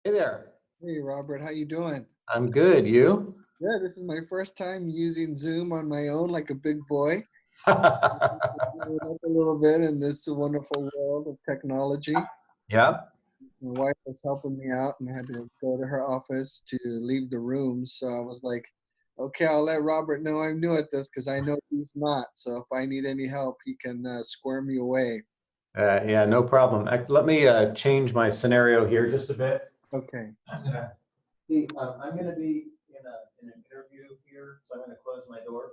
Hey there. Hey Robert, how you doing? I'm good. You? Yeah, this is my first time using Zoom on my own like a big boy. Growing up a little bit in this wonderful world of technology. Yep. My wife was helping me out and I had to go to her office to leave the room. So I was like, okay, I'll let Robert know I'm new at this because I know he's not. So if I need any help, he can square me away. Yeah, no problem. Let me change my scenario here just a bit. Okay. I'm gonna be in an interview here, so I'm gonna close my door.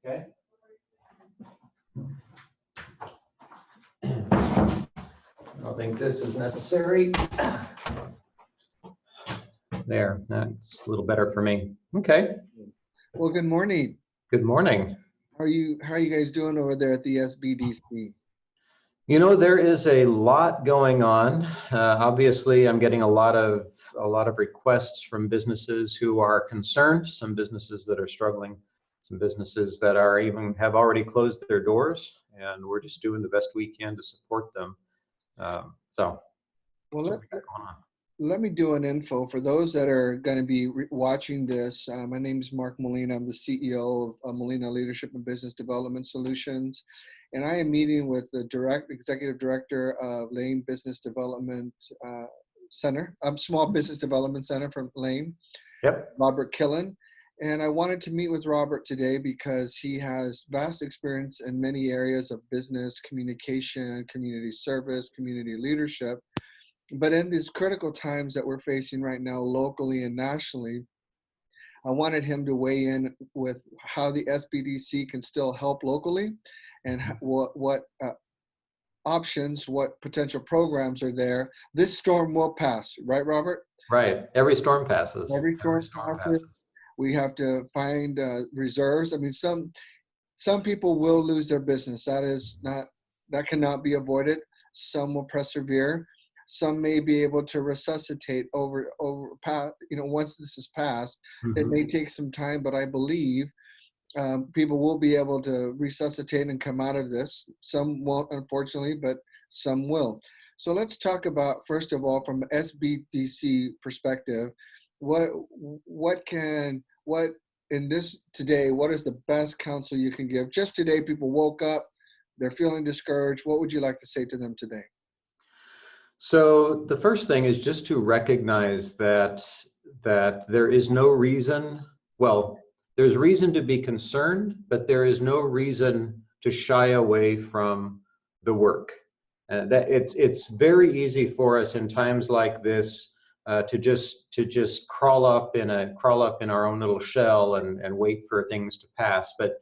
Okay. I don't think this is necessary. There, that's a little better for me. Okay. Well, good morning. Good morning. How are you guys doing over there at the SBDC? You know, there is a lot going on. Obviously, I'm getting a lot of requests from businesses who are concerned, some businesses that are struggling, some businesses that are even have already closed their doors, and we're just doing the best we can to support them. So Well, that's what we got going on. let me do an info for those that are going to be watching this. My name is Mark Molina. I'm the CEO of Molina Leadership and Business Development Solutions, and I am meeting with the executive director of Lane Business Development Center, Small Business Development Center from Lane, Yep. Robert Killen. And I wanted to meet with Robert today because he has vast experience in many areas of business, communication, community service, community leadership. But in these critical times that we're facing right now, locally and nationally, I wanted him to weigh in with how the SBDC can still help locally and what options, what potential programs are there. This storm will pass, right, Robert? Right. Every storm passes. Every Every storm storm passes. passes. We have to find reserves. I mean, some people will lose their business. That cannot be avoided. Some will persevere. Some may be able to resuscitate once this is passed. It may take some time, but I believe people will be able to resuscitate and come out of this. Some won't, unfortunately, but some will. So let's talk about, first of all, from SBDC perspective, what in this today, what is the best counsel you can give? Just today, people woke up, they're feeling discouraged. What would you like to say to them today? So the first thing is just to recognize that there is no reason, well, there's reason to be concerned, but there is no reason to shy away from the work. That it's very easy for us in times like this to just crawl up in our own little shell and wait for things to pass. But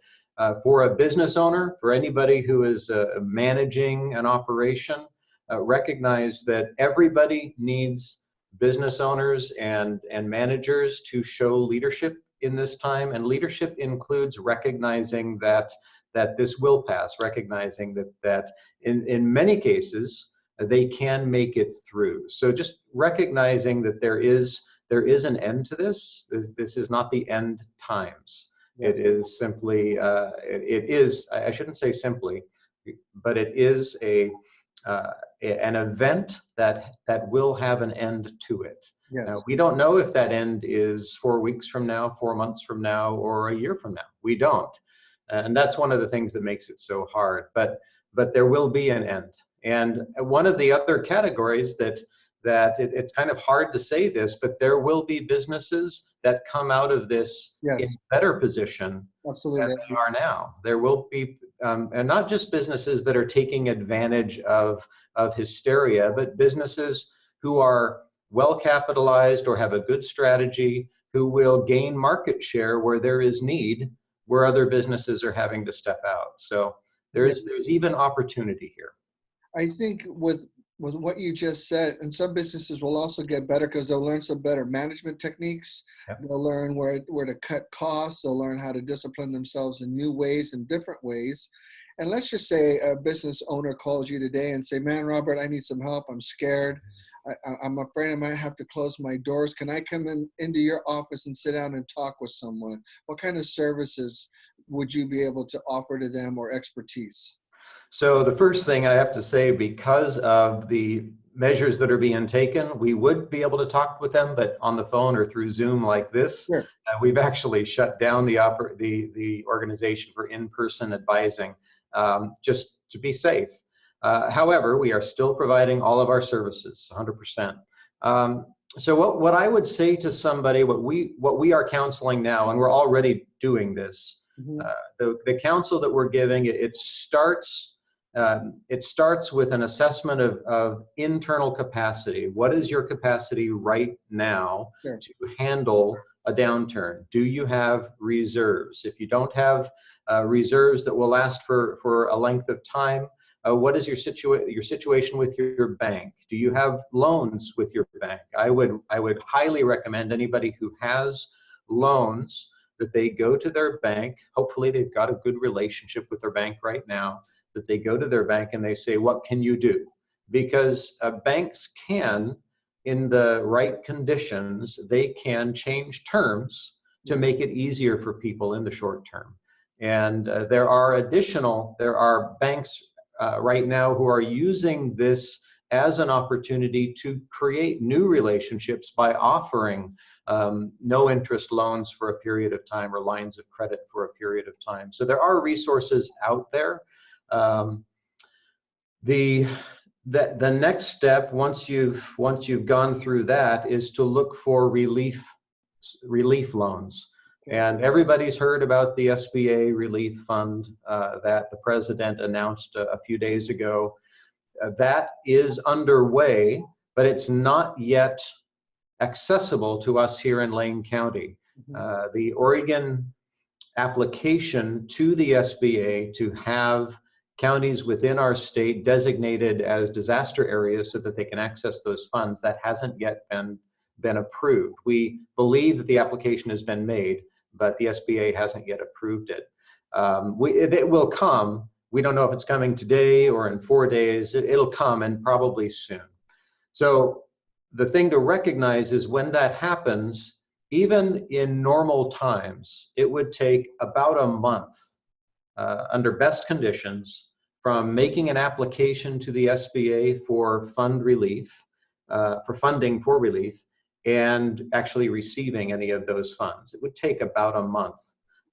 for a business owner, for anybody who is managing an operation, recognize that everybody needs business owners and managers to show leadership in this time, and leadership includes recognizing that this will pass, recognizing that in many cases they can make it through. So just recognizing that there is an end to this. This is not the end times. Yes. It is simply I shouldn't say simply, but it is an event that will have an end to it. Yes. We don't know if that end is 4 weeks from now, 4 months from now, or a year from now. We don't. And that's one of the things that makes it so hard. But there will be an end. And one of the other categories that it's kind of hard to say this, but there will be businesses that come out of this in better position Absolutely. than they are now. There will be, and not just businesses that are taking advantage of hysteria, but businesses who are well capitalized or have a good strategy, who will gain market share where there is need, where other businesses are having to step out. So there's even opportunity here. I think with what you just said, and some businesses will also get better because they'll learn some better management techniques. Yep. They'll learn where to cut costs. They'll learn how to discipline themselves in new ways and different ways. And let's just say a business owner calls you today and say, man, Robert, I need some help. I'm scared. I'm afraid I might have to close my doors. Can I come into your office and sit down and talk with someone? What kind of services would you be able to offer to them or expertise? So the first thing I have to say, because of the measures that are being taken. We would be able to talk with them, but on the phone or through Zoom like this, Sure. we've actually shut down the organization for in-person advising, just to be safe. However, we are still providing all of our services, 100%. So what I would say to somebody, what we are counseling now, and we're already doing this, Mhm. the counsel that we're giving, it starts with an assessment of internal capacity. What is your capacity right now Sure. to handle a downturn? Do you have reserves? If you don't have reserves that will last for a length of time, what is your situation with your bank? Do you have loans with your bank? I would highly recommend anybody who has loans that they go to their bank. Hopefully they've got a good relationship with their bank right now, that they go to their bank and they say, what can you do? Because banks can, in the right conditions, they can change terms to make it easier for people in the short term. And there are banks right now who are using this as an opportunity to create new relationships by offering no interest loans for a period of time or lines of credit for a period of time. So there are resources out there. The next step, once you've gone through that, is to look for relief loans. And everybody's heard about the SBA relief fund that the president announced a few days ago. That is underway, but it's not yet accessible to us here in Lane County. The Oregon application to the SBA to have counties within our state designated as disaster areas so that they can access those funds, that hasn't yet been approved. We believe that the application has been made, but the SBA hasn't yet approved it. It will come. We don't know if it's coming today or in 4 days. It'll come, and probably soon. So the thing to recognize is when that happens, even in normal times, it would take about a month under best conditions from making an application to the SBA for fund relief, for funding for relief, and actually receiving any of those funds. It would take about a month.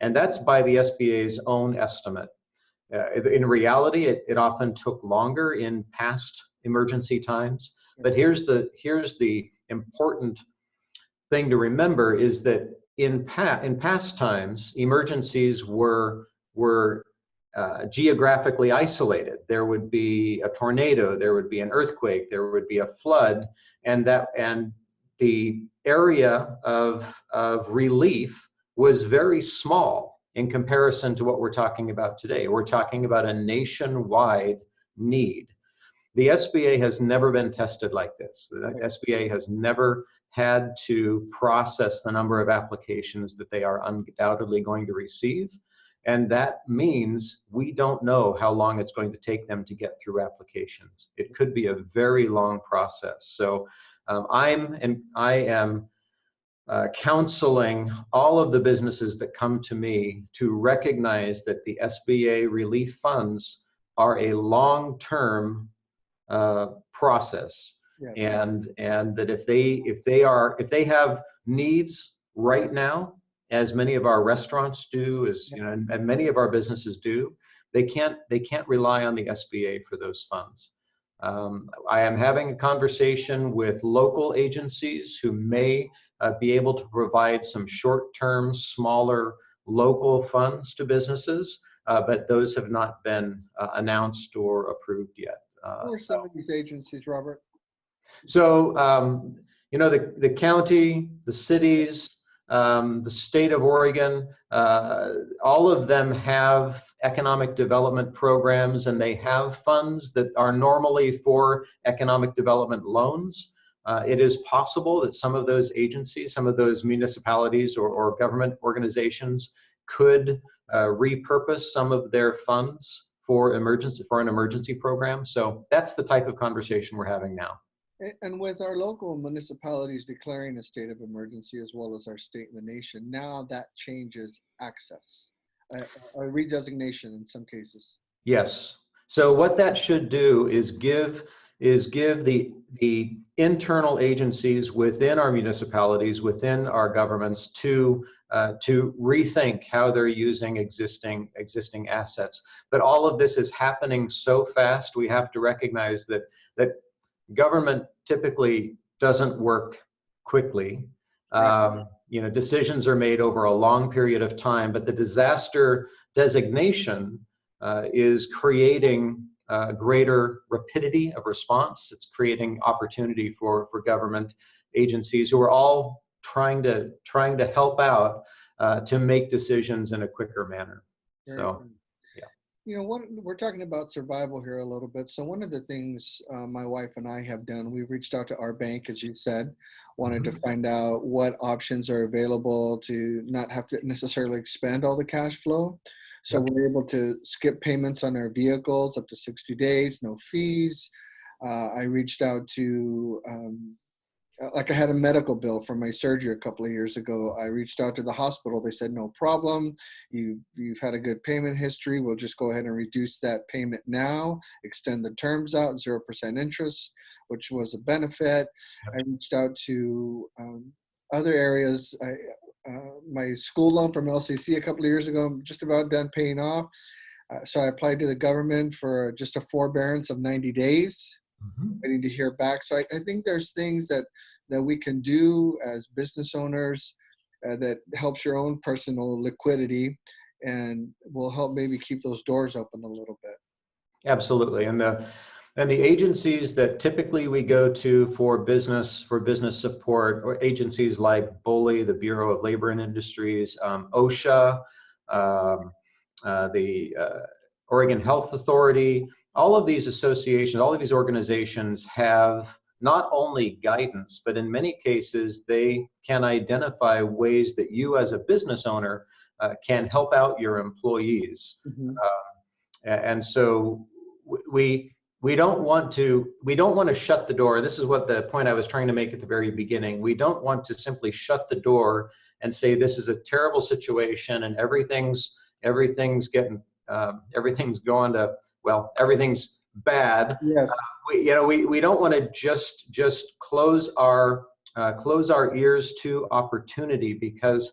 And that's by the SBA's own estimate. In reality, it often took longer in past emergency times. But here's the important thing to remember, is that in past times, emergencies were geographically isolated. There would be a tornado, there would be an earthquake, there would be a flood, and the area of relief was very small in comparison to what we're talking about today. We're talking about a nationwide need. The SBA has never been tested like this. The SBA has never had to process the number of applications that they are undoubtedly going to receive. And that means we don't know how long it's going to take them to get through applications. It could be a very long process. So I am counseling all of the businesses that come to me to recognize that the SBA relief funds are a long-term process. Yes. And that if they have needs right now, as many of our restaurants do, and many of our businesses do, they can't rely on the SBA for those funds. I am having a conversation with local agencies who may be able to provide some short-term, smaller local funds to businesses, but those have not been announced or approved yet. Who are some of these agencies, Robert? So, the county, the cities, the state of Oregon, all of them have economic development programs, and they have funds that are normally for economic development loans. It is possible that some of those agencies, some of those municipalities or government organizations could repurpose some of their funds for an emergency program. So that's the type of conversation we're having now. And with our local municipalities declaring a state of emergency, as well as our state and the nation, now that changes access, a redesignation in some cases. Yes. So what that should do is give is give the internal agencies within our municipalities, within our governments, to rethink how they're using existing assets. But all of this is happening so fast. We have to recognize that government typically doesn't work quickly. Right. Decisions are made over a long period of time, but the disaster designation is creating greater rapidity of response. It's creating opportunity for government agencies who are all trying to help out to make decisions in a quicker manner. Very So, good. yeah. What we're talking about survival here a little bit. So one of the things my wife and I have done, we've reached out to our bank, as you said, wanted to find out what options are available to not have to necessarily expend all the cash flow. So Yep. we're able to skip payments on our vehicles up to 60 days, no fees. I reached out to like I had a medical bill from my surgery a couple of years ago. I reached out to the hospital. They said, no problem. You've had a good payment history. We'll just go ahead and reduce that payment now, extend the terms out, 0% interest, which was a benefit. I reached out to other areas. My school loan from LCC a couple of years ago, I'm just about done paying off. So I applied to the government for just a forbearance of 90 days. Waiting to hear back. So I think there's things that we can do as business owners that helps your own personal liquidity and will help maybe keep those doors open a little bit. Absolutely. And the agencies that typically we go to for business support, or agencies like BOLI, the Bureau of Labor and Industries, OSHA, the Oregon Health Authority, all of these associations, all of these organizations have not only guidance, but in many cases, they can identify ways that you as a business owner can help out your employees. And so we don't want to shut the door. This is what the point I was trying to make at the very beginning. We don't want to simply shut the door and say this is a terrible situation and everything's getting everything's going to, well, everything's bad. Yes. We don't want to just close our ears to opportunity, because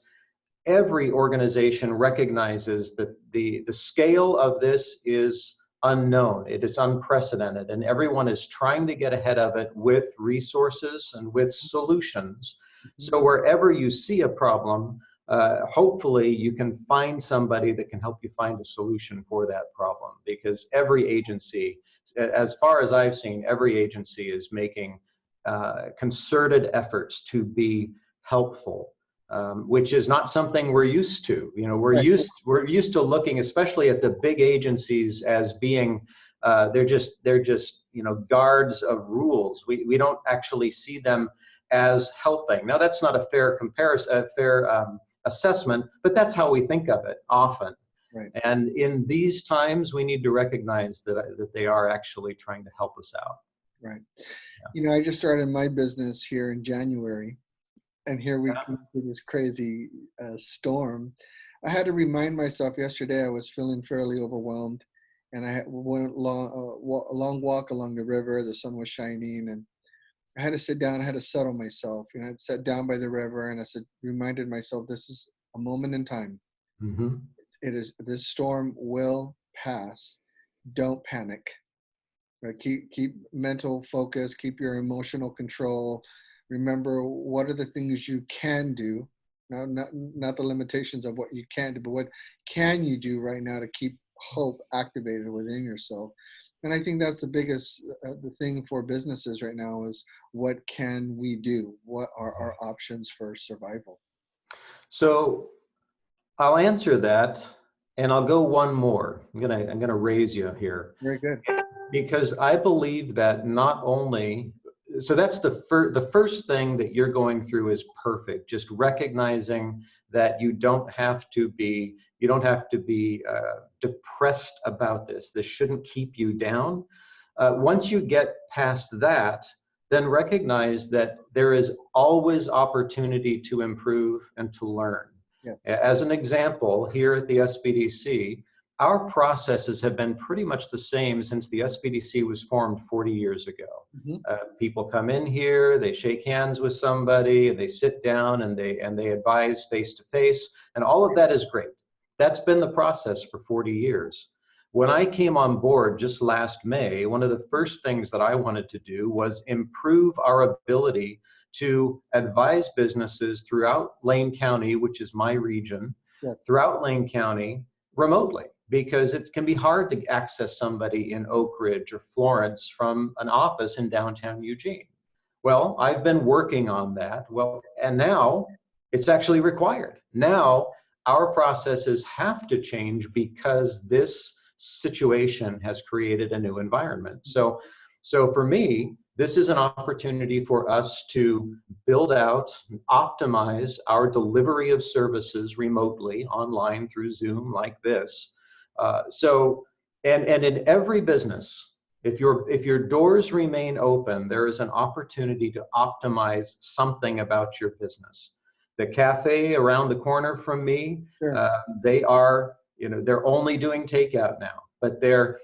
every organization recognizes that the scale of this is unknown. It is unprecedented, and everyone is trying to get ahead of it with resources and with solutions. So wherever you see a problem, hopefully you can find somebody that can help you find a solution for that problem, because every agency, as far as I've seen, every agency is making concerted efforts to be helpful, which is not something we're used to. We're used to looking, especially at the big agencies, as being they're just guards of rules. We don't actually see them as helping. Now, that's not a fair comparison, assessment, but that's how we think of it often. Right. And in these times, we need to recognize that they are actually trying to help us out. Right. Yeah. I just started my business here in January, and here we come to this crazy storm. I had to remind myself yesterday I was feeling fairly overwhelmed, and I went a long walk along the river. The sun was shining, and I had to sit down. I had to settle myself. I sat down by the river, and I reminded myself, this is a moment in time. This storm will pass. Don't panic. Right? Keep mental focus. Keep your emotional control. Remember, what are the things you can do? Now, not the limitations of what you can't do, but what can you do right now to keep hope activated within yourself? And I think that's the biggest the thing for businesses right now is, what can we do? What are our options for survival? So I'll answer that, and I'll go one more. I'm gonna raise you here. Very good. Because I believe that not only, so that's the first thing that you're going through is perfect. Just recognizing that you don't have to be depressed about this. This shouldn't keep you down. Once you get past that, then recognize that there is always opportunity to improve and to learn. Yes. As an example, here at the SBDC, our processes have been pretty much the same since the SBDC was formed 40 years ago. People come in here, they shake hands with somebody, and they sit down and they advise face to face, and all of that is great. That's been the process for 40 years. When I came on board just last May, one of the first things that I wanted to do was improve our ability to advise businesses throughout Lane County, which is my region, throughout Lane County, remotely, because it can be hard to access somebody in Oak Ridge or Florence from an office in downtown Eugene. Well, I've been working on that. Well, and now it's actually required. Now our processes have to change because this situation has created a new environment. So for me, this is an opportunity for us to build out, optimize our delivery of services remotely, online through Zoom like this. And in every business, if your doors remain open, there is an opportunity to optimize something about your business. The cafe around the corner from me, they are, they're only doing takeout now, but they're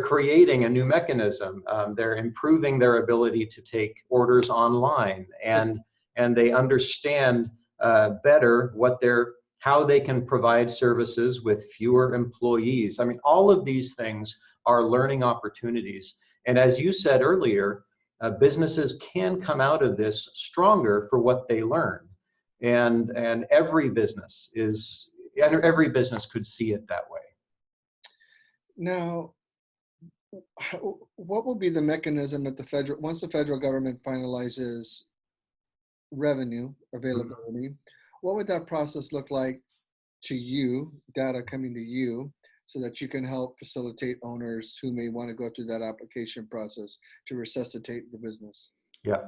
creating a new mechanism. They're improving their ability to take orders online, and they understand better how they can provide services with fewer employees. I mean, all of these things are learning opportunities. And as you said earlier, businesses can come out of this stronger for what they learned. And every business could see it that way. Now, what will be the mechanism at once the federal government finalizes revenue availability? What would that process look like to you, data coming to you, so that you can help facilitate owners who may want to go through that application process to resuscitate the business? Yeah.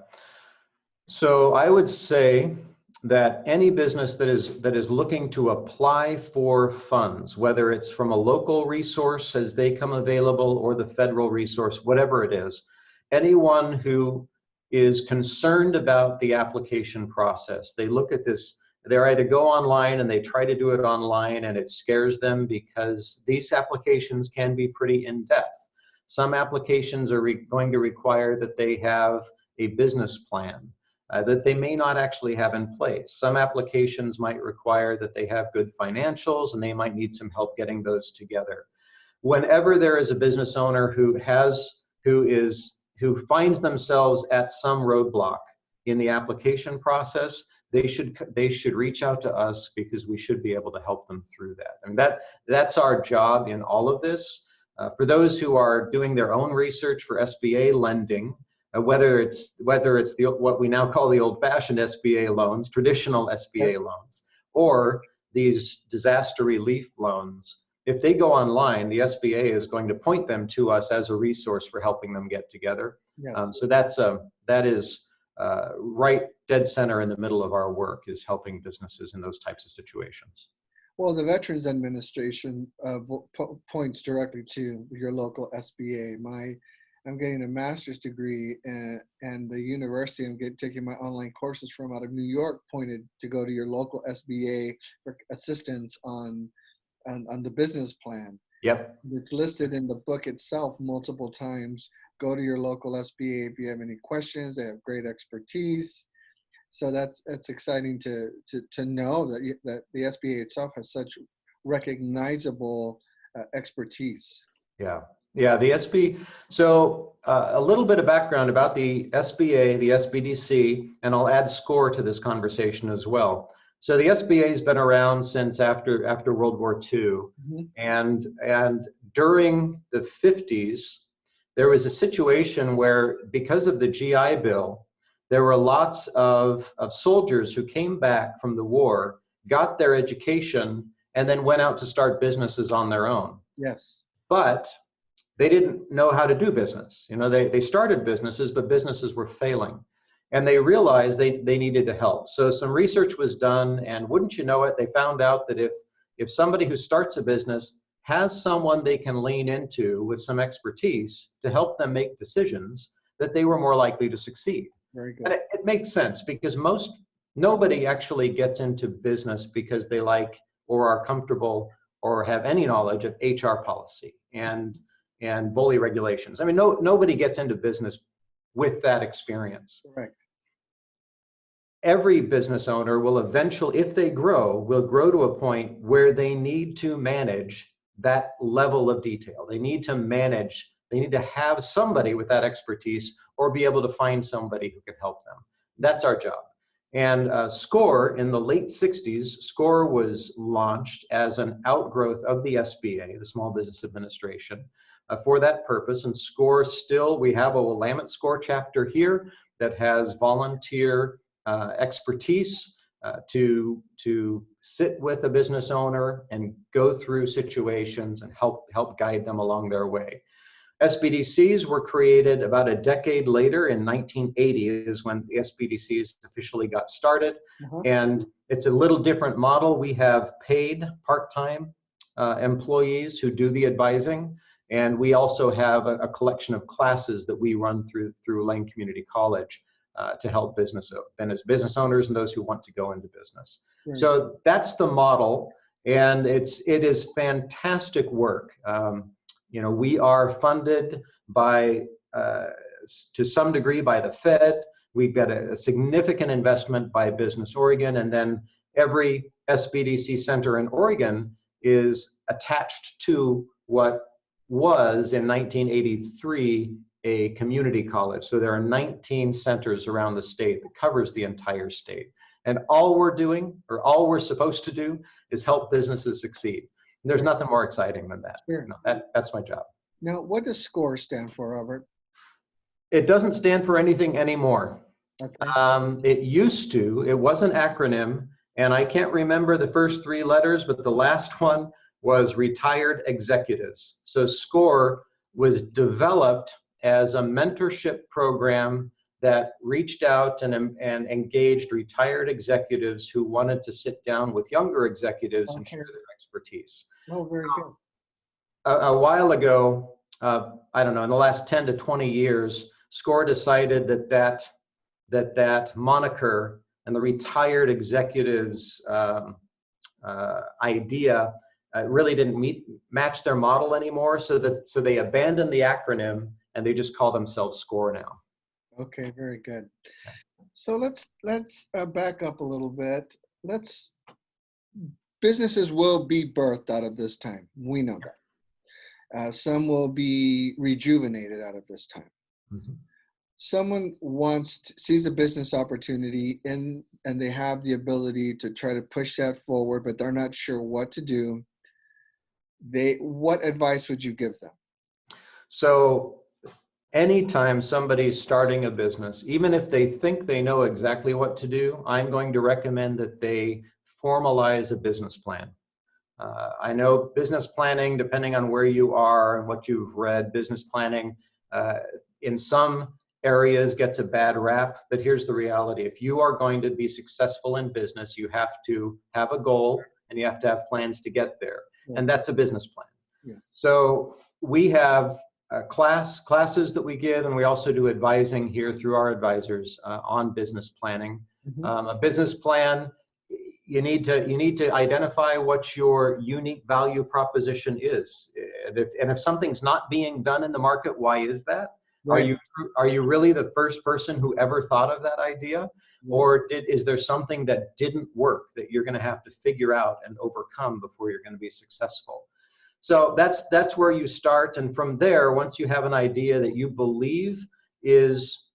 So I would say that any business that is looking to apply for funds, whether it's from a local resource as they come available or the federal resource, whatever it is, anyone who is concerned about the application process, they look at this, they either go online and they try to do it online and it scares them because these applications can be pretty in-depth. Some applications are going to require that they have a business plan that they may not actually have in place. Some applications might require that they have good financials and they might need some help getting those together. Whenever there is a business owner who finds themselves at some roadblock in the application process, they should reach out to us, because we should be able to help them through that. And that's our job in all of this. For those who are doing their own research for SBA lending, whether it's what we now call the old-fashioned SBA loans, traditional SBA loans, or these disaster relief loans, if they go online, the SBA is going to point them to us as a resource for helping them get together. So that is right dead center in the middle of our work, is helping businesses in those types of situations. Well, the Veterans Administration points directly to your local SBA. I'm getting a master's degree, and the university I'm taking my online courses from out of New York pointed to go to your local SBA for assistance on the business plan. Yep. It's listed in the book itself multiple times. Go to your local SBA if you have any questions. They have great expertise. So that's exciting to know that the SBA itself has such recognizable expertise. Yeah, the SB. So a little bit of background about the SBA, the SBDC, and I'll add SCORE to this conversation as well. So the SBA has been around since after World War II, and during the 50s, there was a situation where, because of the GI Bill, there were lots of soldiers who came back from the war, got their education, and then went out to start businesses on their own. Yes. But they didn't know how to do business. They started businesses, but businesses were failing. And they realized they needed to help. So some research was done, and wouldn't you know it, they found out that if somebody who starts a business has someone they can lean into with some expertise to help them make decisions, that they were more likely to succeed. Very good. And it makes sense, because nobody actually gets into business because they like or are comfortable or have any knowledge of HR policy and bully regulations. I mean, nobody gets into business with that experience. Correct. Every business owner will eventually, if they grow, will grow to a point where they need to manage that level of detail. They need to have somebody with that expertise or be able to find somebody who can help them. That's our job. And SCORE, in the late 60s, SCORE was launched as an outgrowth of the SBA, the Small Business Administration, for that purpose. And SCORE still, we have a Willamette SCORE chapter here that has volunteer expertise to sit with a business owner and go through situations and help guide them along their way. SBDCs were created about a decade later. In 1980 is when the SBDCs officially got started. And it's a little different model. We have paid part-time employees who do the advising, and we also have a collection of classes that we run through Lane Community College to help business owners and those who want to go into business. Right. So that's the model, and it is fantastic work. We are funded by, to some degree, by the Fed. We've got a significant investment by Business Oregon, and then every SBDC center in Oregon is attached to what was in 1983 a community college. So there are 19 centers around the state that covers the entire state. And all we're doing, or all we're supposed to do, is help businesses succeed. And there's nothing more exciting than that. Sure. That's my job. Now, what does SCORE stand for, Robert? It doesn't stand for anything anymore. Okay. It used to. It was an acronym, and I can't remember the first 3 letters, but the last one was Retired Executives. So SCORE was developed as a mentorship program that reached out and engaged retired executives who wanted to sit down with younger executives and share their expertise. Oh, very good. A while ago, I don't know, in the last 10 to 20 years, SCORE decided that moniker and the retired executives idea really didn't match their model anymore, so they abandoned the acronym and they just call themselves SCORE now. Okay, very good. So let's back up a little bit. Businesses will be birthed out of this time. We know that. Some will be rejuvenated out of this time. Mm-hmm. Someone sees a business opportunity and they have the ability to try to push that forward, but they're not sure what to do. What advice would you give them? So anytime somebody's starting a business, even if they think they know exactly what to do, I'm going to recommend that they formalize a business plan. I know business planning, depending on where you are and what you've read, business planning in some areas gets a bad rap, but here's the reality. If you are going to be successful in business, you have to have a goal and you have to have plans to get there. Yeah. And that's a business plan. Yes. So we have classes that we give, and we also do advising here through our advisors on business planning. Mm-hmm. A business plan, you need to identify what your unique value proposition is. And if something's not being done in the market, why is that? Right. Are you really the first person who ever thought of that idea? Or is there something that didn't work that you're going to have to figure out and overcome before you're going to be successful? So that's where you start, and from there, once you have an idea that you believe is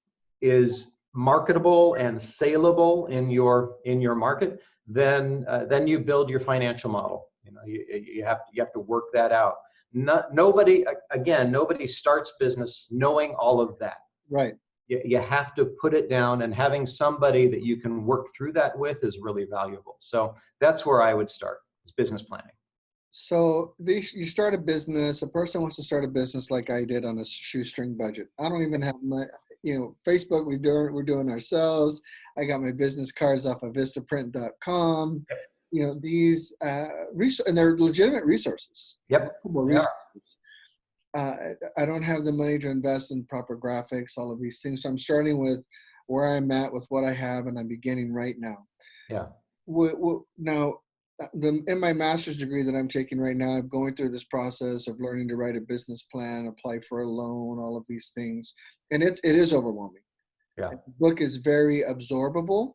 marketable and saleable in your market, then you build your financial model. You have to work that out. Nobody starts business knowing all of that. Right. You have to put it down, and having somebody that you can work through that with is really valuable. So that's where I would start, is business planning. So you start a business, a person wants to start a business like I did on a shoestring budget. I don't even have my, Facebook, we're doing ourselves. I got my business cards off of vistaprint.com. These and they're legitimate resources. Yep. I don't have the money to invest in proper graphics, all of these things. So I'm starting with where I'm at with what I have, and I'm beginning right now. Yeah. Now, In my master's degree that I'm taking right now, I'm going through this process of learning to write a business plan, apply for a loan, all of these things, and it is overwhelming. Yeah. The book is very absorbable,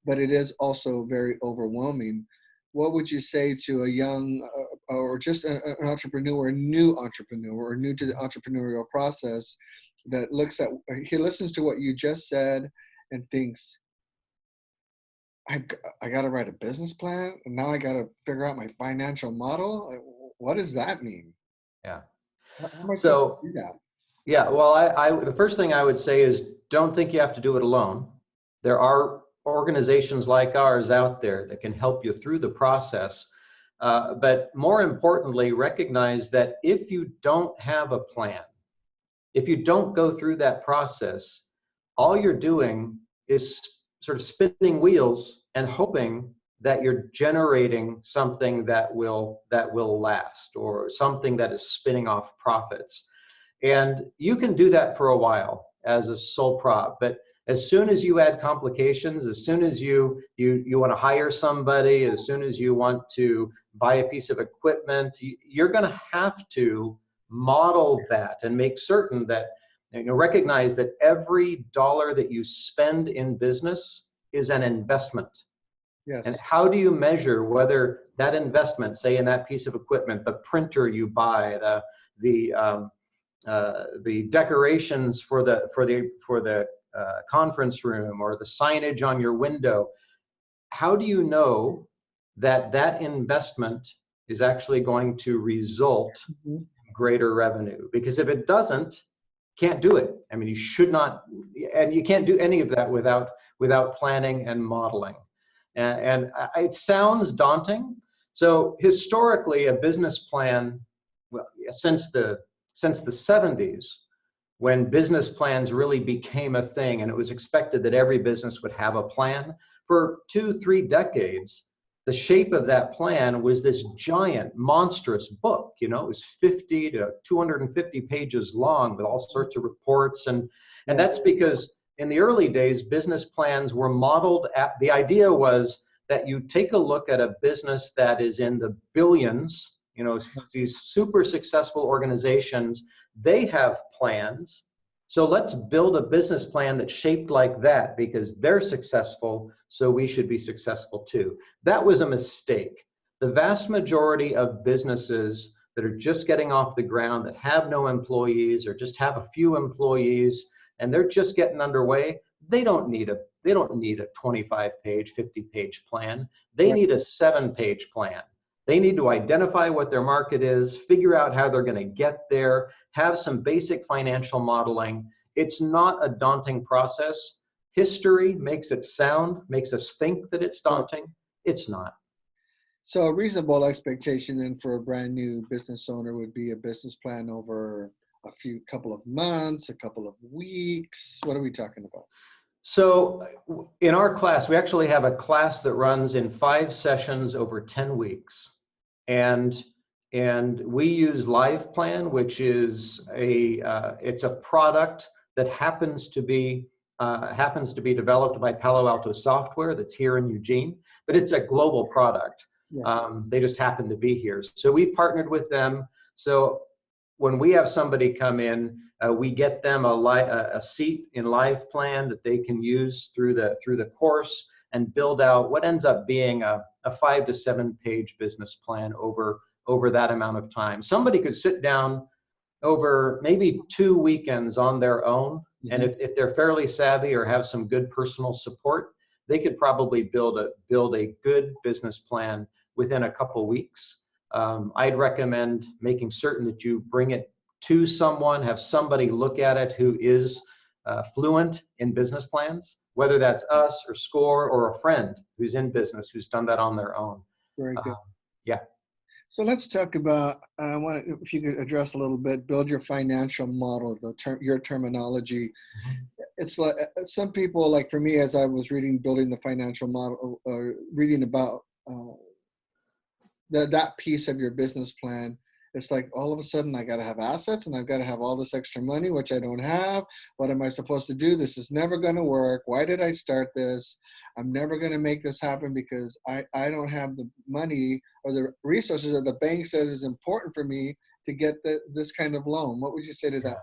but it is also very overwhelming. What would you say to a young or just an entrepreneur, a new entrepreneur, or new to the entrepreneurial process that he listens to what you just said and thinks, I got to write a business plan and now I got to figure out my financial model. Like, what does that mean? Yeah. How am I supposed So to do that? yeah, well, the first thing I would say is don't think you have to do it alone. There are organizations like ours out there that can help you through the process. But more importantly, recognize that if you don't have a plan, if you don't go through that process, all you're doing is sort of spinning wheels and hoping that you're generating something that will last, or something that is spinning off profits. And you can do that for a while as a sole prop, but as soon as you add complications, as soon as you want to hire somebody, as soon as you want to buy a piece of equipment, you're going to have to model that and make certain that recognize that every dollar that you spend in business is an investment. And Yes. how do you measure whether that investment, say in that piece of equipment, the printer you buy, the decorations for the conference room, or the signage on your window, how do you know that that investment is actually going to result Mhm. in greater revenue? Because if it doesn't, can't do it. I mean, you should not, and you can't do any of that without planning and modeling. And it sounds daunting. So historically, a business plan, well, since the 70s, when business plans really became a thing, and it was expected that every business would have a plan, for 2, 3 decades, the shape of that plan was this giant, monstrous book. It was 50 to 250 pages long with all sorts of reports. And Yeah. that's because in the early days, business plans were modeled the idea was that you take a look at a business that is in the billions, these super successful organizations, they have plans. So let's build a business plan that's shaped like that because they're successful, so we should be successful too. That was a mistake. The vast majority of businesses that are just getting off the ground, that have no employees or just have a few employees, and they're just getting underway, they don't need a 25-page, 50-page plan. They Right. need a 7-page plan. They need to identify what their market is, figure out how they're going to get there, have some basic financial modeling. It's not a daunting process. History makes us think that it's Right. daunting. It's not. So a reasonable expectation then for a brand new business owner would be a business plan over couple of months, a couple of weeks. What are we talking about? So in our class, we actually have a class that runs in 5 sessions over 10 weeks. And we use LivePlan, which is it's a product that happens to be developed by Palo Alto Software that's here in Eugene, but it's a global product. Yes. They just happen to be here. So we partnered with them. So when we have somebody come in, we get them a seat in LivePlan that they can use through the course and build out what ends up being a 5 to 7 page business plan over that amount of time. Somebody could sit down over maybe 2 weekends on their own, and if they're fairly savvy or have some good personal support, they could probably build a good business plan within a couple weeks. I'd recommend making certain that you bring it to someone, have somebody look at it who is fluent in business plans, whether that's us or SCORE or a friend who's in business who's done that on their own. Very good. Yeah. So let's talk about, if you could address a little bit, build your financial model, your terminology. It's like some people, like for me, as I was reading Building the Financial Model, reading about that piece of your business plan, It's like all of a sudden I got to have assets and I've got to have all this extra money, which I don't have. What am I supposed to do? This is never going to work. Why did I start this? I'm never going to make this happen because I don't have the money or the resources that the bank says is important for me to get this kind of loan. What would you say to that?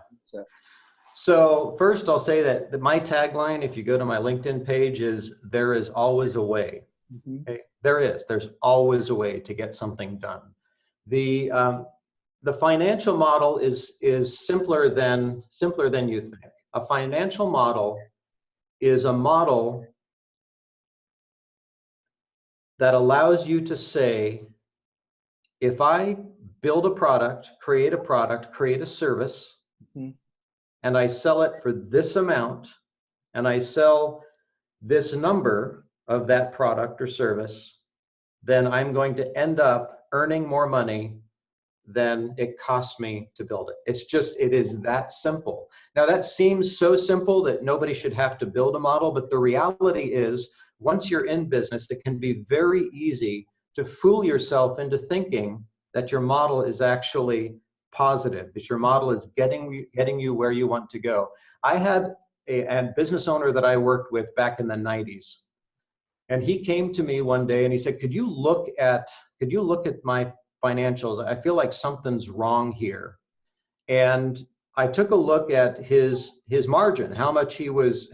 So first I'll say that my tagline, if you go to my LinkedIn page, is there is always a way. Mm-hmm. Okay? There's always a way to get something done. The financial model is simpler than you think. A financial model is a model that allows you to say, if I build a product, create a service, Mm-hmm. and I sell it for this amount, and I sell this number of that product or service, then I'm going to end up earning more money than it cost me to build it. It is that simple. Now that seems so simple that nobody should have to build a model, but the reality is once you're in business, it can be very easy to fool yourself into thinking that your model is actually positive, that your model is getting you where you want to go. I had a business owner that I worked with back in the 90s. And he came to me one day and he said, could you look at my financials? I feel like something's wrong here. And I took a look at his margin, how much he was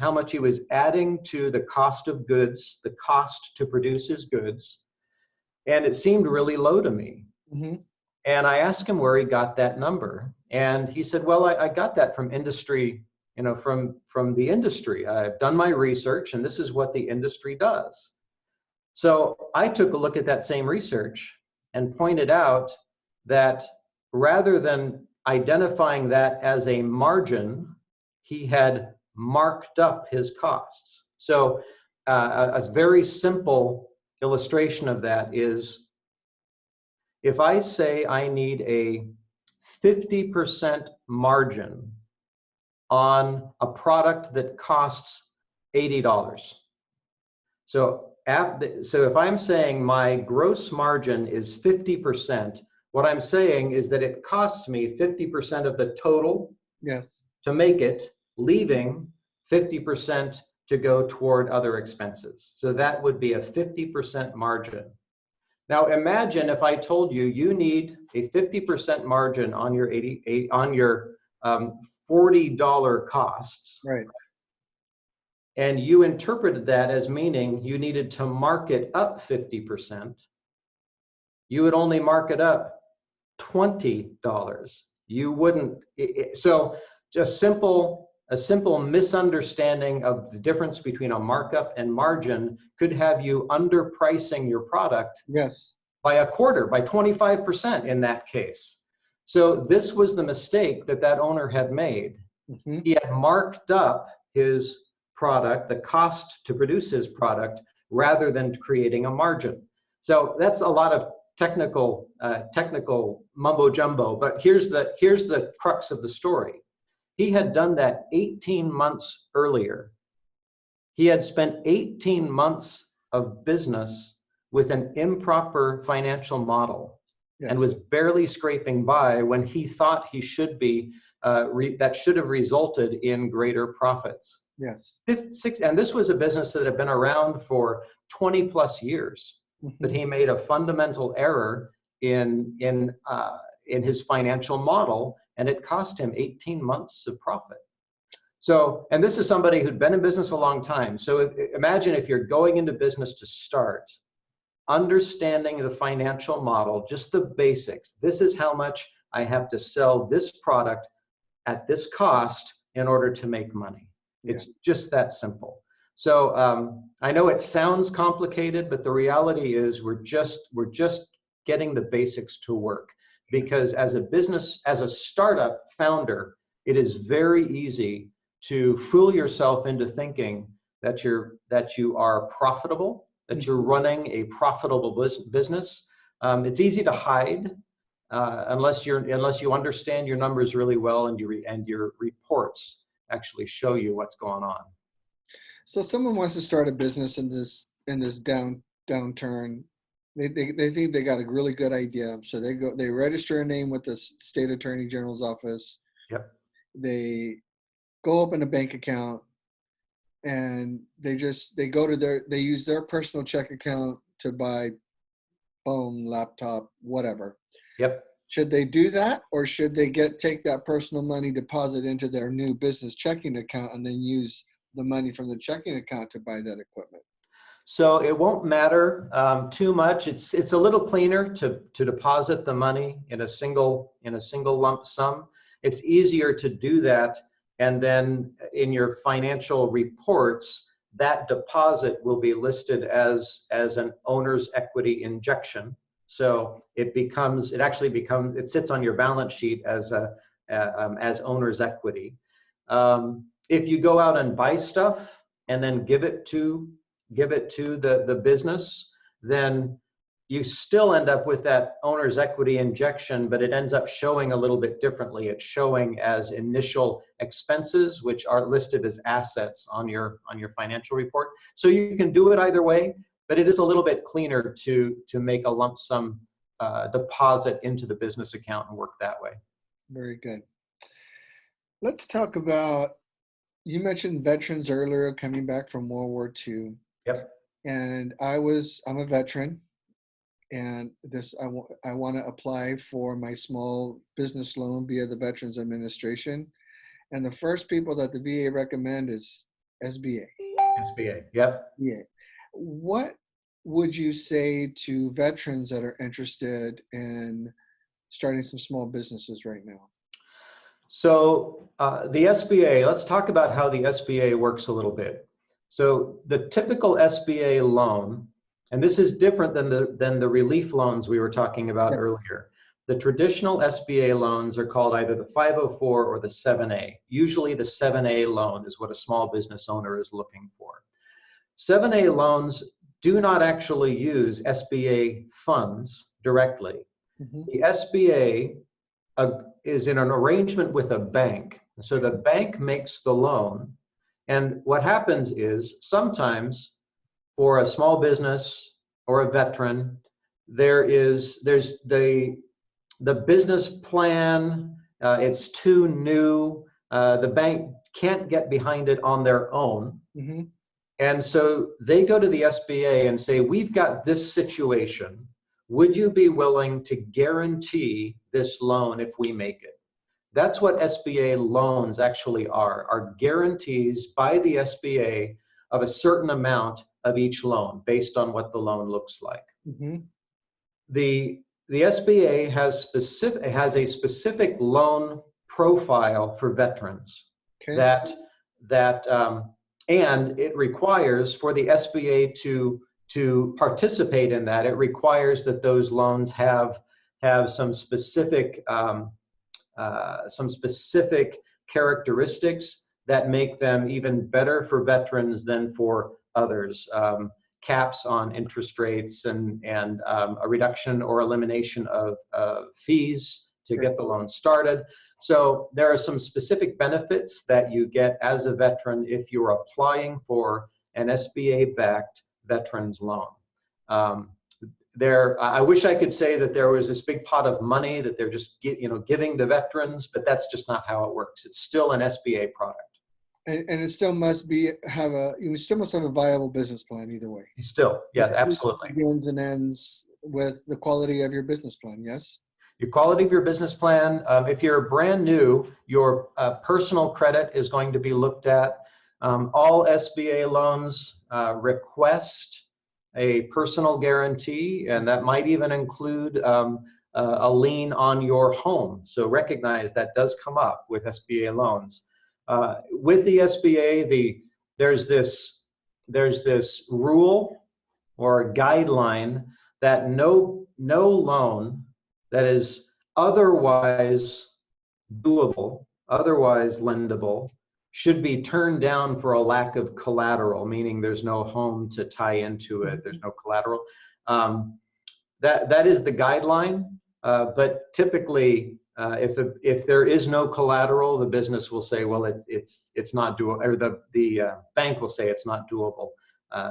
adding to the cost of goods, the cost to produce his goods. And it seemed really low to me. Mm-hmm. And I asked him where he got that number. And he said, well, I got that from industry, from the industry. I've done my research and this is what the industry does. So I took a look at that same research and pointed out that rather than identifying that as a margin, he had marked up his costs. So a very simple illustration of that is, if I say I need a 50% margin on a product that costs $80. So if I'm saying my gross margin is 50%, what I'm saying is that it costs me 50% of the total Yes. to make it, leaving 50% to go toward other expenses. So that would be a 50% margin. Now imagine if I told you you need a 50% margin on your $40 costs. Right. And you interpreted that as meaning you needed to mark it up 50%. You would only mark it up $20. You wouldn't. So just a simple misunderstanding of the difference between a markup and margin could have you underpricing your product. Yes. By a quarter, by 25% in that case. So this was the mistake that owner had made. Mm-hmm. He had marked up his product, the cost to produce his product, rather than creating a margin. So that's a lot of technical mumbo jumbo, but here's the crux of the story. He had done that 18 months earlier. He had spent 18 months of business with an improper financial model. Yes. And was barely scraping by when he thought he should be, that should have resulted in greater profits. Yes. And this was a business that had been around for 20 plus years, mm-hmm. But he made a fundamental error in his financial model, and it cost him 18 months of profit. So, and this is somebody who'd been in business a long time. So imagine if you're going into business to start, understanding the financial model, just the basics. This is how much I have to sell this product at this cost in order to make money. It's just that simple. So I know it sounds complicated, but the reality is we're just getting the basics to work. Because as a startup founder, it is very easy to fool yourself into thinking that you are profitable, that you're running a profitable business. It's easy to hide unless you understand your numbers really well and your reports actually show you what's going on. So if someone wants to start a business in this downturn, They think they got a really good idea. So they register a name with the state attorney general's office. Yep. They go open a bank account, and they use their personal check account to buy phone, laptop, whatever. Yep. Should they do that, or should they take that personal money, deposit into their new business checking account, and then use the money from the checking account to buy that equipment? So it won't matter too much. It's a little cleaner to deposit the money in a single lump sum. It's easier to do that, and then in your financial reports, that deposit will be listed as an owner's equity injection. So it sits on your balance sheet as owner's equity. If you go out and buy stuff and then give it to the business, then you still end up with that owner's equity injection, but it ends up showing a little bit differently. It's showing as initial expenses, which are listed as assets on your financial report. So you can do it either way, but it is a little bit cleaner to make a lump sum deposit into the business account and work that way. Very good. Let's talk about, you mentioned veterans earlier coming back from World War II. Yep. And I'm a veteran, and I want to apply for my small business loan via the Veterans Administration. And the first people that the VA recommend is SBA. SBA. Yep. Yeah. What would you say to veterans that are interested in starting some small businesses right now? So the SBA, let's talk about how the SBA works a little bit. So the typical SBA loan, and this is different than the relief loans we were talking about earlier. The traditional SBA loans are called either the 504 or the 7A. Usually the 7A loan is what a small business owner is looking for. 7A loans do not actually use SBA funds directly. Mm-hmm. The SBA is in an arrangement with a bank. So the bank makes the loan. And what happens is sometimes for a small business or a veteran, there's the business plan, it's too new, the bank can't get behind it on their own. Mm-hmm. And so they go to the SBA and say, we've got this situation. Would you be willing to guarantee this loan if we make it? That's what SBA loans actually are guarantees by the SBA of a certain amount of each loan based on what the loan looks like. Mm-hmm. The SBA has a specific loan profile for veterans. Okay. And it requires for the SBA to participate in that, it requires that those loans have some specific characteristics that make them even better for veterans than for others. Caps on interest rates and a reduction or elimination of fees to get the loan started. So there are some specific benefits that you get as a veteran if you're applying for an SBA-backed veterans loan. I wish I could say that there was this big pot of money that they're just giving to veterans, but that's just not how it works. It's still an SBA product. And it still must have a viable business plan either way. Still, yeah, absolutely. It begins and ends with the quality of your business plan, yes? Your quality of your business plan. If you're brand new, your personal credit is going to be looked at. All SBA loans request a personal guarantee, and that might even include a lien on your home. So recognize that does come up with SBA loans. With the SBA, there's this rule or a guideline that no loan that is otherwise doable, otherwise lendable, should be turned down for a lack of collateral, meaning there's no home to tie into it, there's no collateral. That is the guideline, but typically, if there is no collateral, the business will say, well, it's not doable, or the bank will say it's not doable.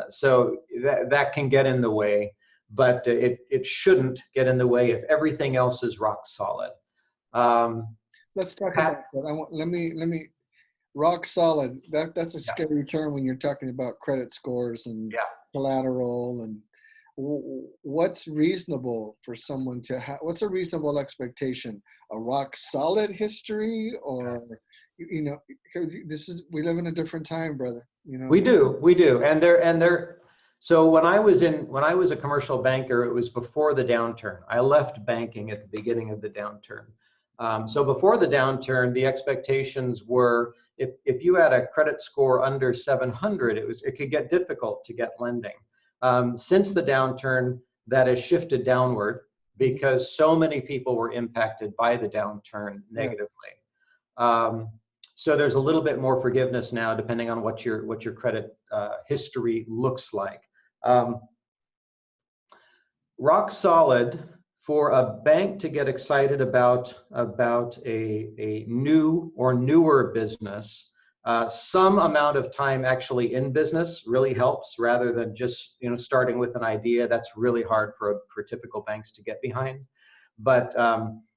So that can get in the way. but it shouldn't get in the way if everything else is rock solid. Let's talk Pat, about that. Let me rock solid. That's a yeah, scary term when you're talking about credit scores and yeah. collateral and what's reasonable for someone to have. What's a reasonable expectation? A rock solid history, or because we live in a different time, brother. We do, and so when I was a commercial banker, it was before the downturn. I left banking at the beginning of the downturn. So before the downturn, the expectations were if you had a credit score under 700, it could get difficult to get lending. Since the downturn, that has shifted downward because so many people were impacted by the downturn negatively. Yes. So there's a little bit more forgiveness now, depending on what your credit history looks like. Rock solid, for a bank to get excited about a new or newer business, some amount of time actually in business really helps, rather than just starting with an idea. That's really hard for typical banks to get behind. But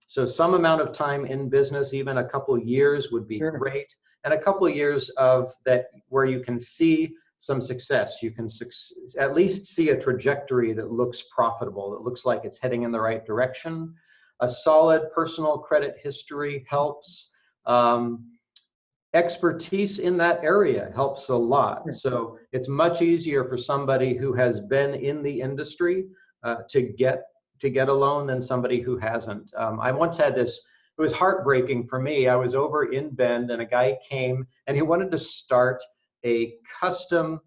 so some amount of time in business, even a couple of years, would be Sure. great. And a couple of years of that where you can see some success. You can at least see a trajectory that looks profitable, that looks like it's heading in the right direction. A solid personal credit history helps. Expertise in that area helps a lot. Sure. So it's much easier for somebody who has been in the industry to get a loan than somebody who hasn't. I once had this, it was heartbreaking for me. I was over in Bend and a guy came and he wanted to start a custom,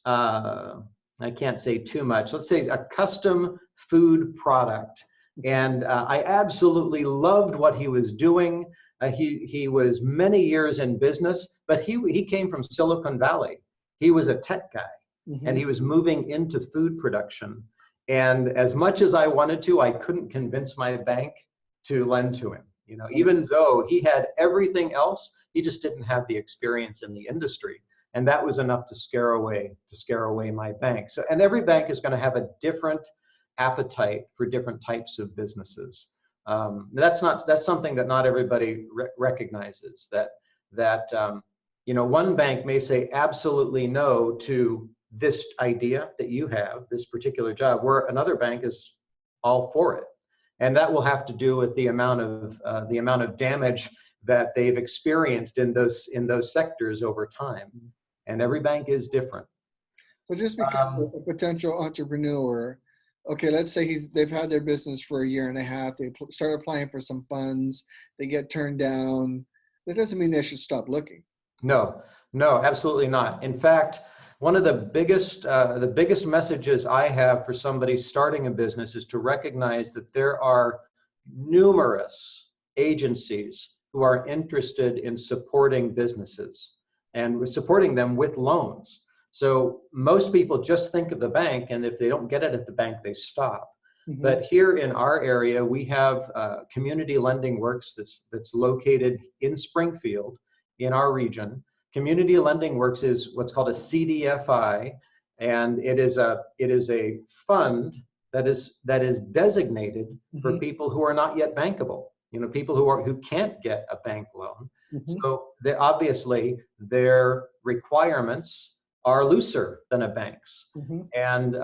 I can't say too much, let's say a custom food product. And I absolutely loved what he was doing. He was many years in business, but he came from Silicon Valley. He was a tech guy, and he was moving into food production. And as much as I wanted to, I couldn't convince my bank to lend to him. Even though he had everything else, he just didn't have the experience in the industry. And that was enough to scare away my bank. So, and every bank is going to have a different appetite for different types of businesses. That's something that not everybody recognizes. That one bank may say absolutely no to this idea that you have, this particular job, where another bank is all for it, and that will have to do with the amount of damage that they've experienced in those sectors over time. And every bank is different. So just because a potential entrepreneur, okay, let's say they've had their business for a year and a half, they start applying for some funds, they get turned down. That doesn't mean they should stop looking. No, absolutely not. In fact, one of the biggest messages I have for somebody starting a business is to recognize that there are numerous agencies who are interested in supporting businesses and supporting them with loans. So most people just think of the bank, and if they don't get it at the bank, they stop. But here in our area, we have Community Lending Works that's located in Springfield in our region. Community Lending Works is what's called a CDFI, and it is a fund that is designated for people who are not yet bankable. People who can't get a bank loan. So obviously their requirements are looser than a bank's, and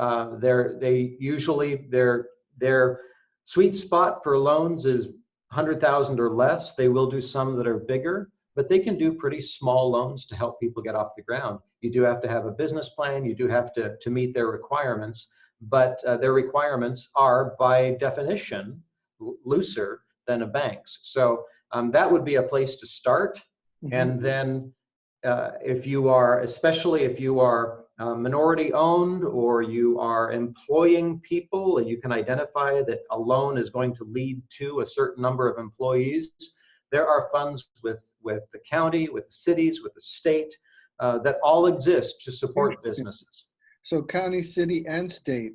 their sweet spot for loans is 100,000 or less. They will do some that are bigger, but they can do pretty small loans to help people get off the ground. You do have to have a business plan. You do have to meet their requirements, but their requirements are by definition looser than a bank's. So that would be a place to start. And then especially if you are minority owned or you are employing people, and you can identify that a loan is going to lead to a certain number of employees, there are funds with the county, with the cities, with the state that all exist to support businesses. So county, city, and state.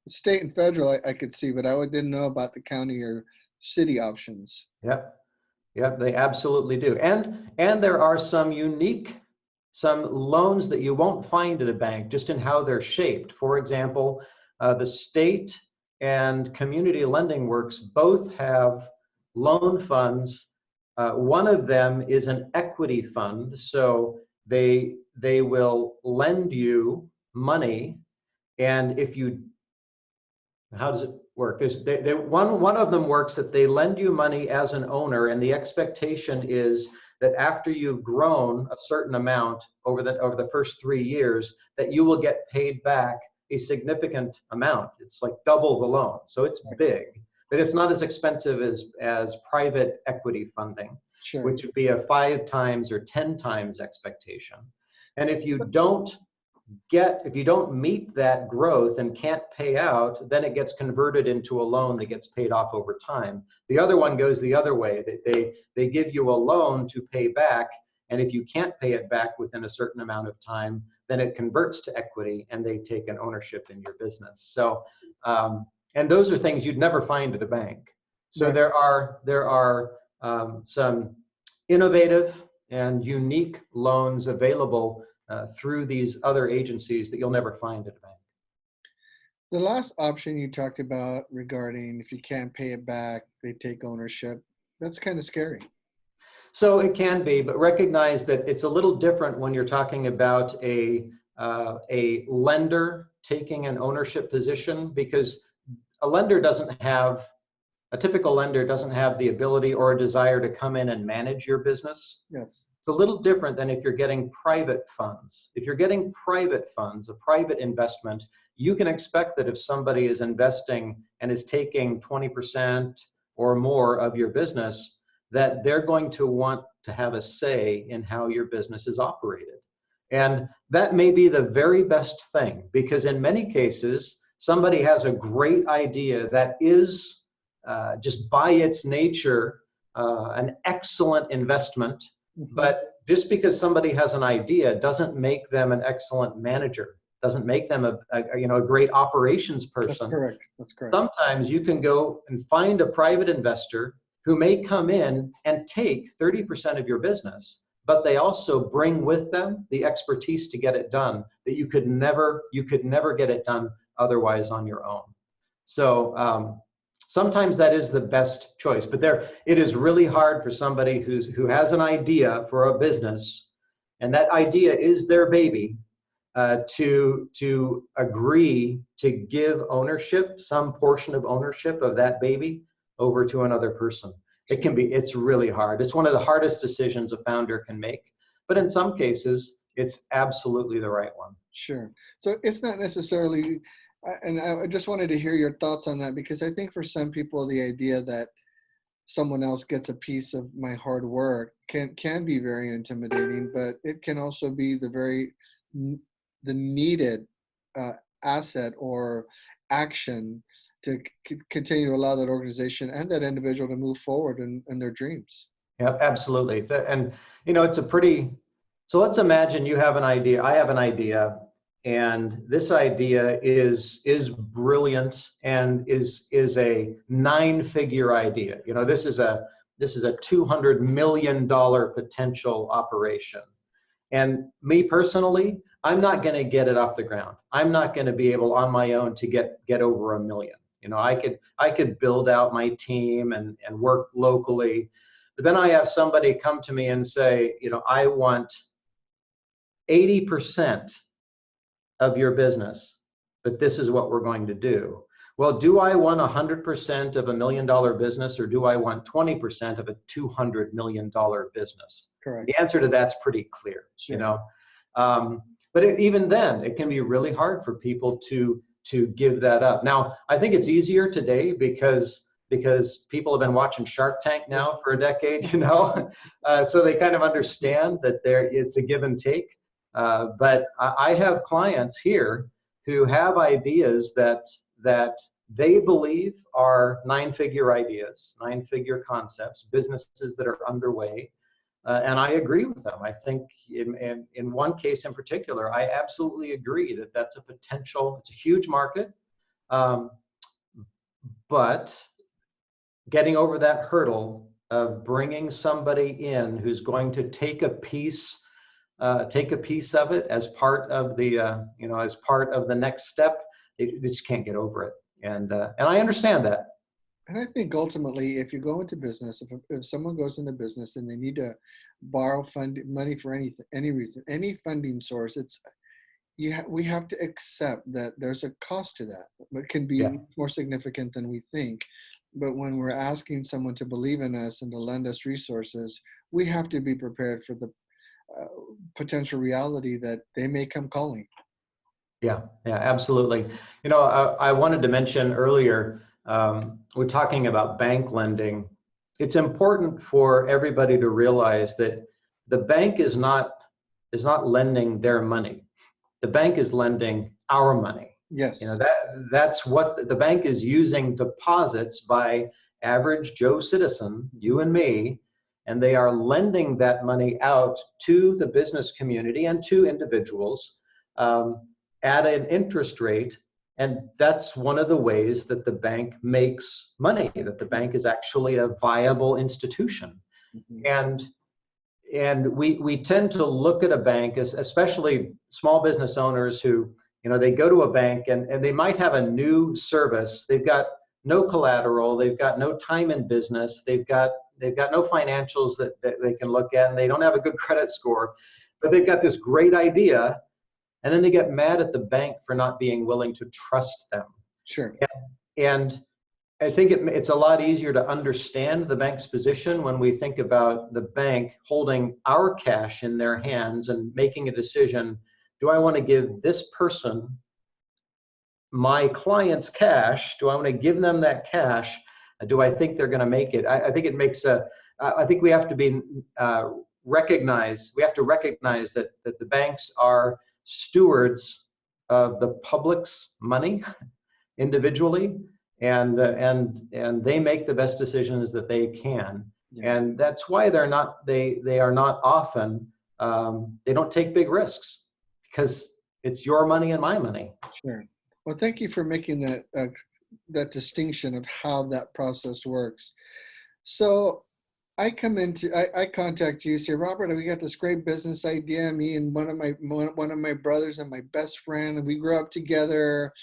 State and federal I could see, but I didn't know about the county or city options. Yep, they absolutely do. And there are some loans that you won't find at a bank just in how they're shaped. For example, the state and community lending works both have loan funds. One of them is an equity fund, so they will lend you money, and if you, how does it work? One of them works that they lend you money as an owner, and the expectation is that after you've grown a certain amount over the first 3 years, that you will get paid back a significant amount. It's like double the loan, so it's big, but it's not as expensive as private equity funding, Sure. which would be a 5 times or 10 times expectation. And if you don't meet that growth and can't pay out, then it gets converted into a loan that gets paid off over time. The other one goes the other way. They give you a loan to pay back, and if you can't pay it back within a certain amount of time, then it converts to equity and they take an ownership in your business. So, and those are things you'd never find at a bank. So there are some innovative and unique loans available through these other agencies that you'll never find at a bank. The last option you talked about regarding if you can't pay it back, they take ownership. That's kind of scary. So it can be, but recognize that it's a little different when you're talking about a lender taking an ownership position, because a typical lender doesn't have the ability or a desire to come in and manage your business. Yes. It's a little different than if you're getting private funds. If you're getting private funds, a private investment, you can expect that if somebody is investing and is taking 20% or more of your business, that they're going to want to have a say in how your business is operated. And that may be the very best thing, because in many cases, somebody has a great idea that is just by its nature an excellent investment. But just because somebody has an idea doesn't make them an excellent manager, doesn't make them a great operations person. That's correct. That's correct. Sometimes you can go and find a private investor who may come in and take 30% of your business, but they also bring with them the expertise to get it done that you could never get it done otherwise on your own. So sometimes that is the best choice, but it is really hard for somebody who has an idea for a business, and that idea is their baby, to agree to give ownership, some portion of ownership of that baby, over to another person. It's really hard. It's one of the hardest decisions a founder can make, but in some cases, it's absolutely the right one. Sure. So it's not necessarily, and I just wanted to hear your thoughts on that, because I think for some people, the idea that someone else gets a piece of my hard work can be very intimidating, but it can also be the needed asset or action to continue to allow that organization and that individual to move forward in their dreams. Yeah, absolutely. And it's so let's imagine you have an idea, I have an idea, and this idea is brilliant and is a 9-figure idea. This is a $200 million potential operation. And me personally, I'm not going to get it off the ground. I'm not going to be able on my own to get over $1 million. I could build out my team and work locally, but then I have somebody come to me and say, I want 80% of your business, but this is what we're going to do. Well, do I want 100% of $1 million business, or do I want 20% of a $200 million business? Correct. The answer to that's pretty clear. Sure. But even then, it can be really hard for people to give that up. Now, I think it's easier today because people have been watching Shark Tank now for a decade, so they kind of understand that it's a give and take. But I have clients here who have ideas that they believe are 9-figure ideas, 9-figure concepts, businesses that are underway. And I agree with them. I think in one case in particular, I absolutely agree that that's a potential, it's a huge market, but getting over that hurdle of bringing somebody in who's going to take a piece of it as part of the, as part of the next step, they just can't get over it. And I understand that. And I think ultimately, if you go into business, if someone goes into business and they need to borrow money for any reason, any funding source, we have to accept that there's a cost to that. It can be Yeah. more significant than we think. But when we're asking someone to believe in us and to lend us resources, we have to be prepared for the potential reality that they may come calling. Yeah, yeah, absolutely. You know, I wanted to mention earlier, we're talking about bank lending. It's important for everybody to realize that the bank is not lending their money. The bank is lending our money. You know, Yes. that's what the bank is using deposits by average Joe citizen, you and me, and they are lending that money out to the business community and to individuals at an interest rate. And that's one of the ways that the bank makes money, that the bank is actually a viable institution. Mm-hmm. And we tend to look at a bank as, especially small business owners who, you know, they go to a bank and they might have a new service. They've got no collateral, they've got no time in business, they've got no financials that they can look at, and they don't have a good credit score, but they've got this great idea, and then they get mad at the bank for not being willing to trust them. Sure. And I think it's a lot easier to understand the bank's position when we think about the bank holding our cash in their hands and making a decision. Do I want to give this person my client's cash? Do I want to give them that cash? Do I think they're going to make it? I think it makes I think we have to be recognize that the banks are stewards of the public's money individually, and they make the best decisions that they can. Yeah. And that's why they are not often, they don't take big risks, because it's your money and my money. Sure. Well, thank you for making that distinction of how that process works. So I contact you, say, Robert, we got this great business idea. Me and one of my brothers and my best friend, and we grew up together,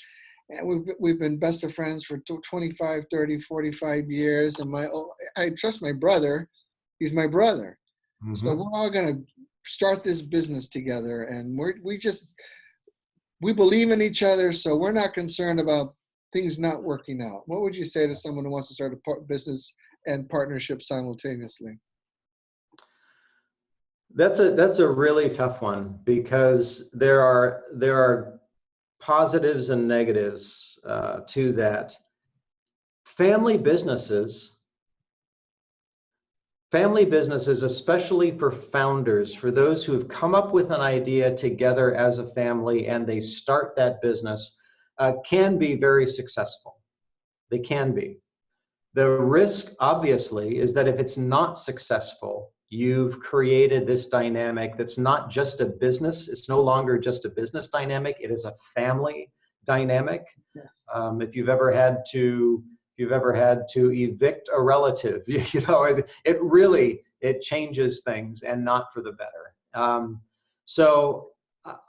and we've been best of friends for 25, 30, 45 years. And I trust my brother. He's my brother. Mm-hmm. So we're all going to start this business together, and we believe in each other, so we're not concerned about things not working out. What would you say to someone who wants to start a business and partnership simultaneously? That's a really tough one, because there are positives and negatives to that. Family businesses, especially for founders, for those who have come up with an idea together as a family and they start that business, can be very successful. They can be. The risk, obviously, is that if it's not successful, you've created this dynamic that's not just a business. It's no longer just a business dynamic. It is a family dynamic. Yes. If you've ever had to evict a relative, you know, it really changes things, and not for the better. So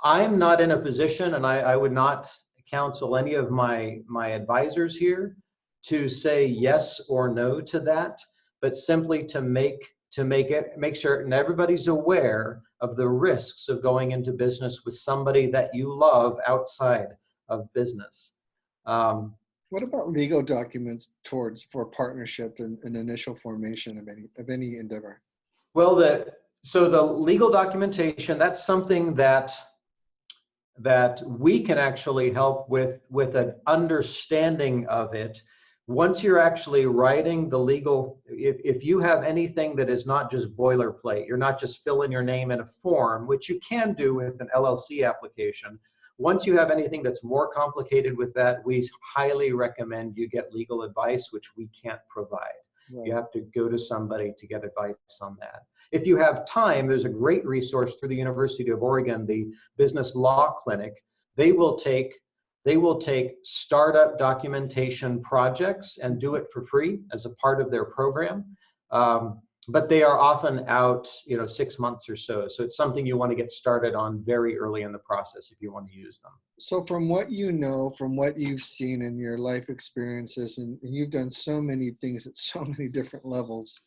I'm not in a position, and I would not counsel any of my advisors here to say yes or no to that, but simply to make sure and everybody's aware of the risks of going into business with somebody that you love outside of business. What about legal documents for partnership and initial formation of any endeavor? Well, so the legal documentation, that's something that we can actually help with an understanding of it. Once you're actually writing the legal, if you have anything that is not just boilerplate, you're not just filling your name in a form, which you can do with an LLC application. Once you have anything that's more complicated with that, we highly recommend you get legal advice, which we can't provide. Right. You have to go to somebody to get advice on that. If you have time, there's a great resource through the University of Oregon, the Business Law Clinic. They will take startup documentation projects and do it for free as a part of their program. but they are often out, 6 months or so. So it's something you want to get started on very early in the process if you want to use them. So from what you know, from what you've seen in your life experiences, and you've done so many things at so many different levels,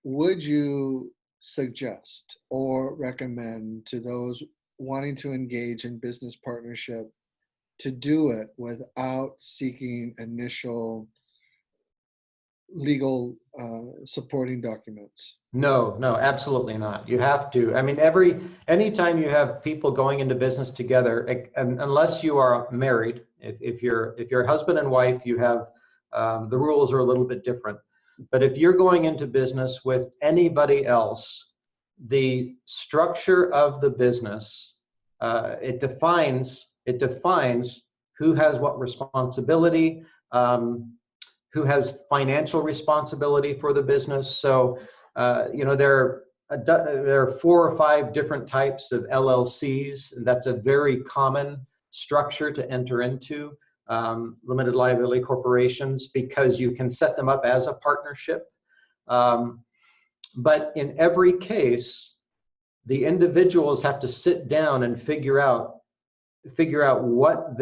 would you suggest or recommend to those wanting to engage in business partnership to do it without seeking initial legal supporting documents? No, no, absolutely not. You have to. I mean, anytime you have people going into business together, unless you are married, if you're husband and wife, you have the rules are a little bit different. But if you're going into business with anybody else, the structure of the business it defines who has what responsibility. Who has financial responsibility for the business. So, there are 4 or 5 different types of LLCs. And that's a very common structure to enter into, limited liability corporations, because you can set them up as a partnership. But in every case, the individuals have to sit down and figure out what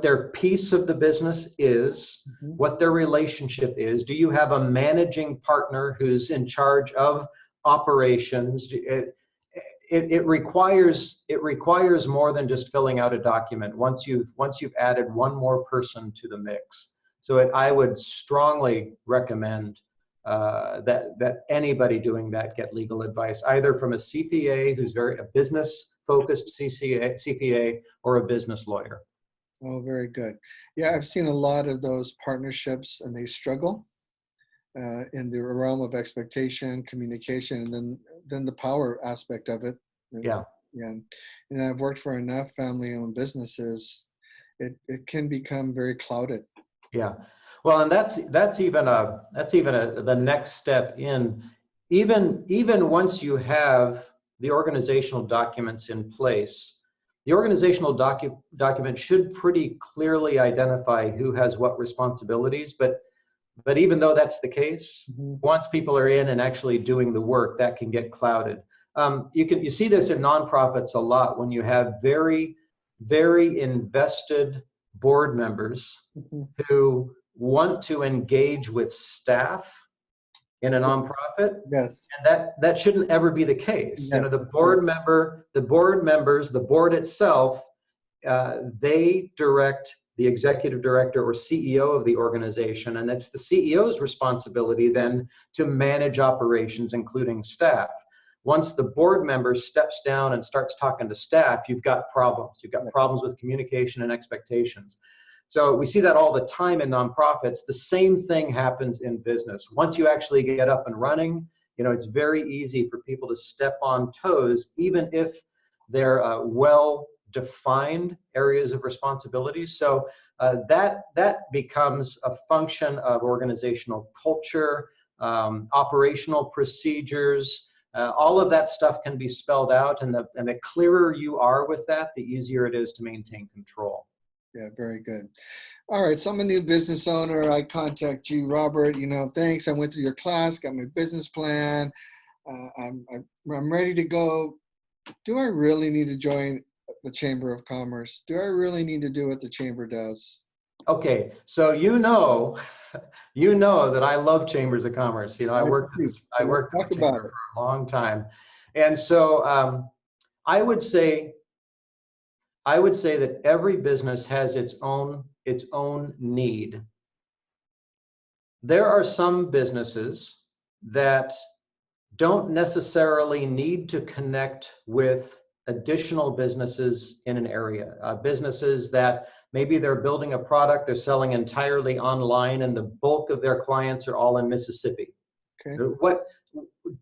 their piece of the business is, what their relationship is. Do you have a managing partner who's in charge of operations? It requires more than just filling out a document once you've added one more person to the mix. So I would strongly recommend that anybody doing that get legal advice, either from a CPA who's a business-focused CPA, or a business lawyer. Oh, very good. Yeah, I've seen a lot of those partnerships, and they struggle in the realm of expectation, communication, and then the power aspect of it. Yeah. Yeah. And I've worked for enough family-owned businesses, it can become very clouded. Yeah. Well, and that's even the next step in, even once you have the organizational documents in place. The organizational document should pretty clearly identify who has what responsibilities, but even though that's the case, once people are in and actually doing the work, that can get clouded. You see this in nonprofits a lot when you have very, very invested board members who want to engage with staff in a nonprofit. Yes. And that shouldn't ever be the case. Yes. The board members, the board itself, they direct the executive director or CEO of the organization, and it's the CEO's responsibility then to manage operations, including staff. Once the board member steps down and starts talking to staff, you've got problems. You've got problems with communication and expectations. So we see that all the time in nonprofits. The same thing happens in business. Once you actually get up and running, it's very easy for people to step on toes, even if they're well-defined areas of responsibility. So that becomes a function of organizational culture, operational procedures. All of that stuff can be spelled out, and the clearer you are with that, the easier it is to maintain control. Yeah, very good. All right, so I'm a new business owner. I contact you, Robert. Thanks. I went through your class, got my business plan. I'm ready to go. Do I really need to join the Chamber of Commerce? Do I really need to do what the Chamber does? Okay, so you know that I love chambers of commerce. I worked in the chamber for a long time, and so I would say that every business has its own need. There are some businesses that don't necessarily need to connect with additional businesses in an area. Businesses that maybe they're building a product, they're selling entirely online, and the bulk of their clients are all in Mississippi. Okay. What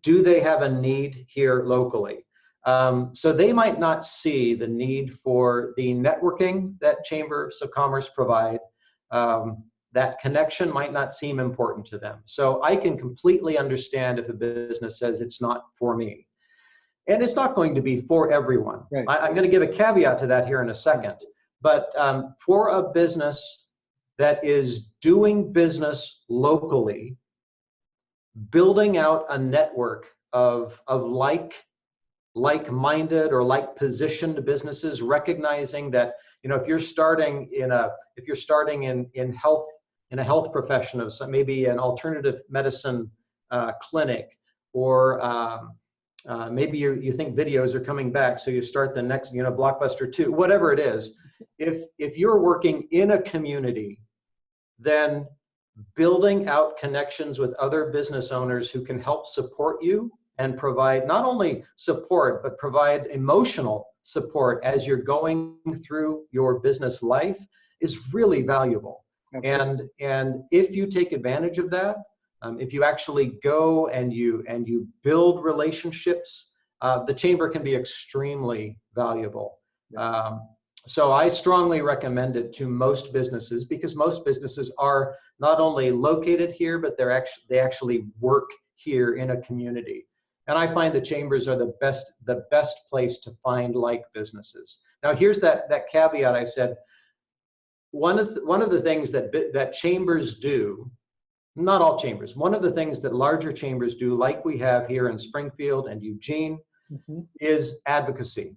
do they have a need here locally? So they might not see the need for the networking that chambers of commerce provide. That connection might not seem important to them. So I can completely understand if a business says it's not for me. And it's not going to be for everyone. Right. I'm going to give a caveat to that here in a second. But for a business that is doing business locally, building out a network of like-minded or like-positioned businesses, recognizing that, you know, if you're starting in health, in a health profession of some, maybe an alternative medicine clinic, or maybe you think videos are coming back, so you start the next, you know, Blockbuster 2, whatever it is. If you're working in a community, then building out connections with other business owners who can help support you and provide not only support, but provide emotional support as you're going through your business life is really valuable. Absolutely. And if you take advantage of that, if you actually go and you build relationships, the chamber can be extremely valuable. Yes. So I strongly recommend it to most businesses, because most businesses are not only located here, but they actually work here in a community. And I find the chambers are the best place to find like businesses. Now here's that caveat I said. One of the things that chambers do, not all chambers, one of the things that larger chambers do, like we have here in Springfield and Eugene, is advocacy.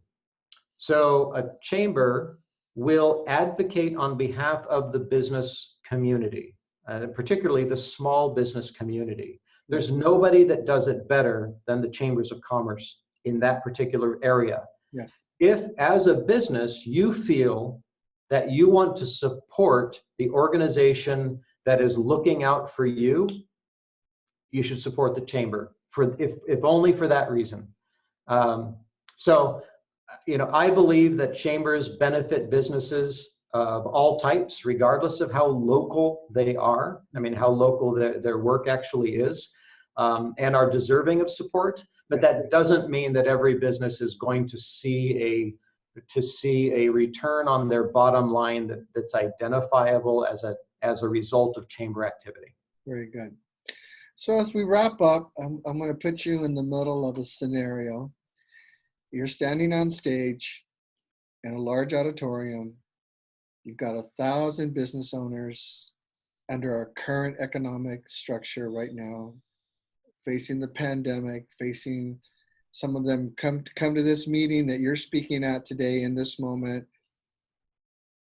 So a chamber will advocate on behalf of the business community, particularly the small business community. There's nobody that does it better than the chambers of commerce in that particular area. Yes. If, as a business, you feel that you want to support the organization that is looking out for you, you should support the chamber, if only for that reason. So, you know, I believe that chambers benefit businesses of all types, regardless of how local they are. I mean, how local their work actually is, and are deserving of support. But that doesn't mean that every business is going to see a return on their bottom line that's identifiable as a result of chamber activity. Very good. So as we wrap up, I'm going to put you in the middle of a scenario. You're standing on stage in a large auditorium. You've got 1,000 business owners under our current economic structure right now, facing the pandemic, facing some of them come to this meeting that you're speaking at today in this moment,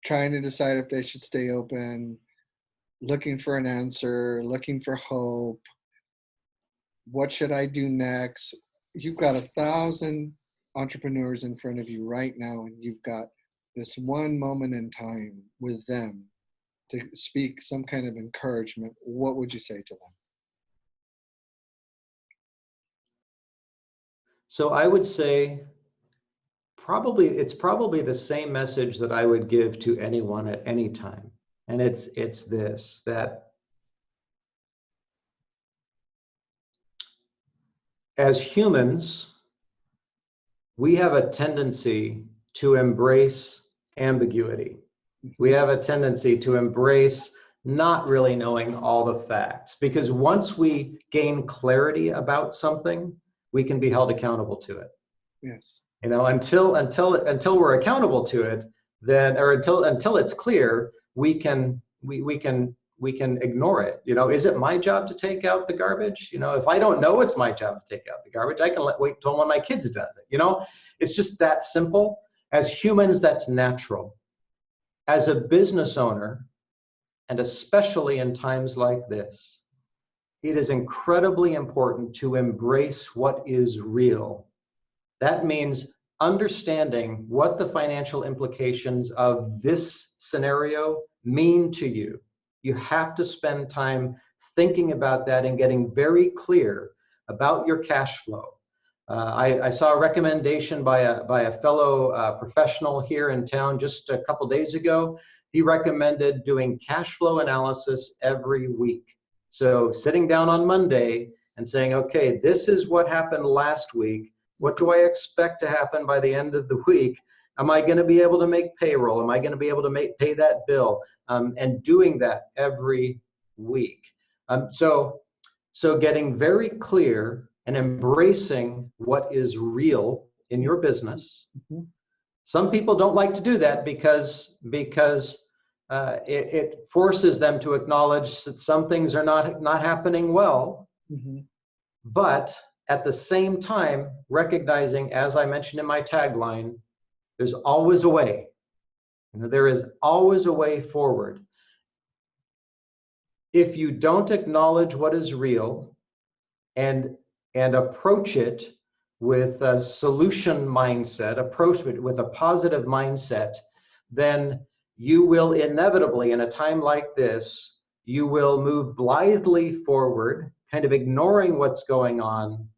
trying to decide if they should stay open, looking for an answer, looking for hope. What should I do next? You've got 1,000 entrepreneurs in front of you right now, and you've got this one moment in time with them to speak some kind of encouragement. What would you say to them? So I would say it's probably the same message that I would give to anyone at any time. And it's this, that as humans, we have a tendency to embrace ambiguity. We have a tendency to embrace not really knowing all the facts, because once we gain clarity about something, we can be held accountable to it. Yes. You know, until we're accountable to it, then, or until it's clear, we can ignore it. You know, is it my job to take out the garbage? You know, if I don't know it's my job to take out the garbage, I can wait till one of my kids does it. You know, it's just that simple. As humans, that's natural. As a business owner, and especially in times like this, it is incredibly important to embrace what is real. That means understanding what the financial implications of this scenario mean to you. You have to spend time thinking about that and getting very clear about your cash flow. I saw a recommendation by a fellow professional here in town just a couple days ago. He recommended doing cash flow analysis every week. So sitting down on Monday and saying, okay, this is what happened last week. What do I expect to happen by the end of the week? Am I going to be able to make payroll? Am I going to be able to pay that bill? And doing that every week. So getting very clear and embracing what is real in your business. Mm-hmm. Some people don't like to do that because it forces them to acknowledge that some things are not happening well. Hmm. but at the same time, recognizing, as I mentioned in my tagline, there's always a way. There is always a way forward. If you don't acknowledge what is real and approach it with a solution mindset, approach it with a positive mindset, then you will inevitably, in a time like this, you will move blithely forward, kind of ignoring what's going on,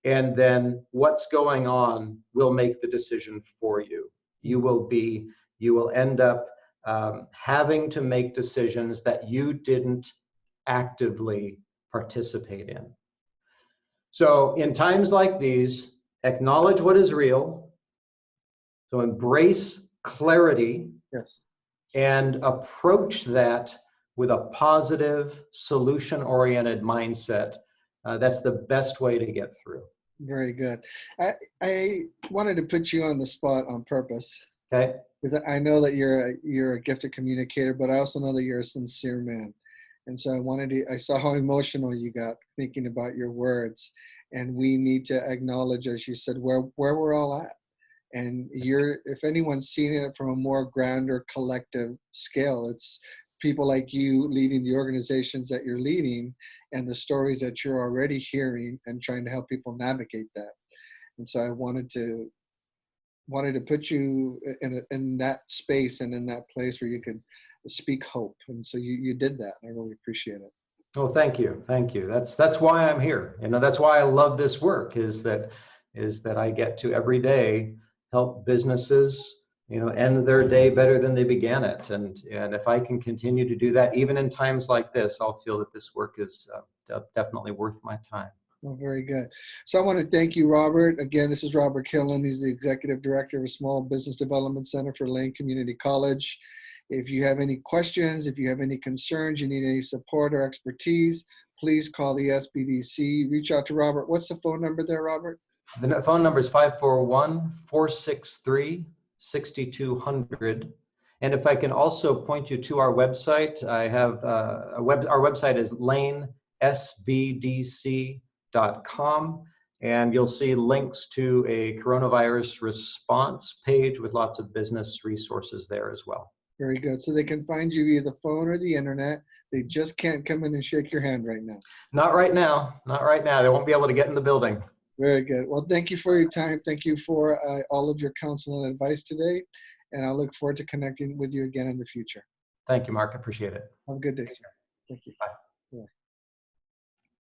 and then what's going on will make the decision for you. You will end up having to make decisions that you didn't actively participate in. So in times like these, acknowledge what is real. So embrace clarity Yes. and approach that with a positive, solution-oriented mindset. That's the best way to get through. Very good. I wanted to put you on the spot on purpose. Okay. Because I know that you're a gifted communicator, but I also know that you're a sincere man. And so I saw how emotional you got thinking about your words. And we need to acknowledge, as you said, where we're all at. And if anyone's seeing it from a more grander collective scale, it's people like you leading the organizations that you're leading and the stories that you're already hearing and trying to help people navigate that. And so I wanted to put you in that space and in that place where you could speak hope. And so you did that. I really appreciate it. Oh, thank you. Thank you. That's why I'm here. That's why I love this work, is that I get to every day help businesses, end their day better than they began it. And if I can continue to do that, even in times like this, I'll feel that this work is definitely worth my time. Well, very good. So I want to thank you, Robert. Again, this is Robert Killen. He's the Executive Director of a Small Business Development Center for Lane Community College. If you have any questions, if you have any concerns, you need any support or expertise, please call the SBDC. Reach out to Robert. What's the phone number there, Robert? The phone number is 541-463-6200. And if I can also point you to our website, I have our website is lanesbdc.com, and you'll see links to a coronavirus response page with lots of business resources there as well. Very good. So they can find you via the phone or the internet. They just can't come in and shake your hand right now. Not right now. Not right now. They won't be able to get in the building. Very good. Well, thank you for your time. Thank you for all of your counsel and advice today. And I look forward to connecting with you again in the future. Thank you, Mark. I appreciate it. Have a good day, sir. Thank you. Bye.